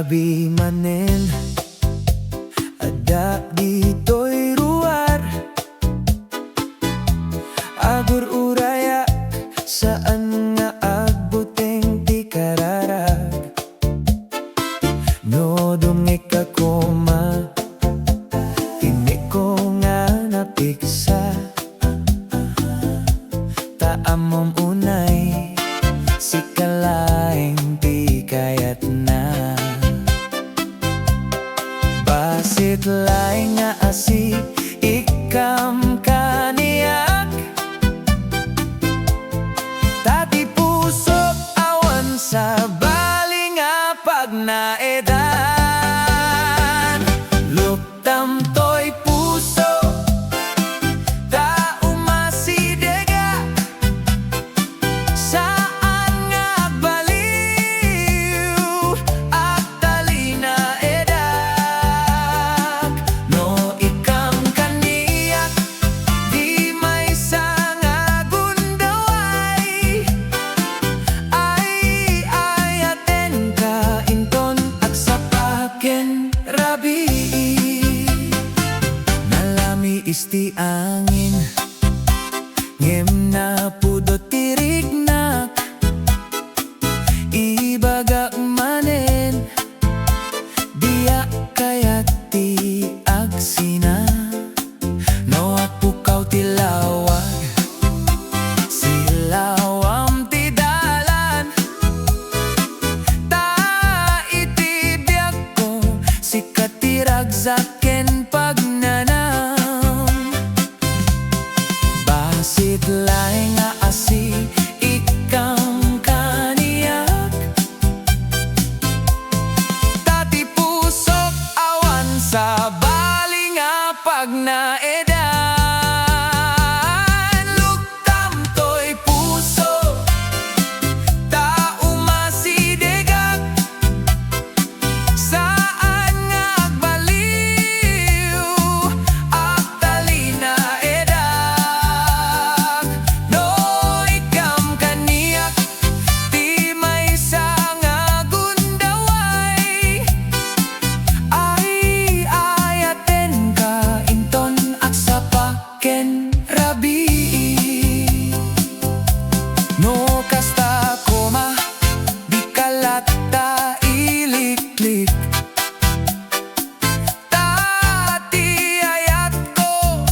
Rabii manen, addaak ditoy ruar. Agur-urayak, saan nga agbuteng ti kararag. No dumngegka koma, timekko nga napigsa. Ta ammom unay, sika laeng ti kayatna. Bassit laeng nga asi, ikkam kaniak. Tati pusok awan sa baling nga pag naedan. Luktam toy puso, ta umasidega. Saan nga agbaliw, at talina edak. No ikkam kaniak, di may nga gundaway. Ay ayaten ka inton at sapaken Rabii. Nalami isti angin, ngem na pudot tirignak. Ibaga manen, diya kayat ti agsina. Nawat pukaw tilawag, silawam ti dalan. Ta itibyak ko, sika ti ragsaken pagnanam. Bassit laeng nga asi, ikkam kaniak. Tati pusok awan sa baling nga pag naedan. Luktam toy puso, ta umasidegak. Saan nga agbaliw, at talina edak. No ikkam kaniak, di may nga gundaway. Ay ayaten ka inton at sapaken Rabii. No kasta koma, di kalata iliklik. Tati ayat ko,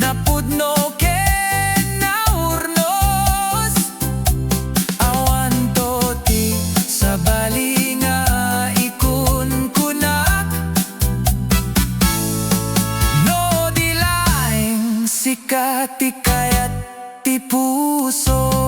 napudno ken naurnos. Awan to ti sa balinga ikun kunak. No di laeng sika ti kayat ti puso.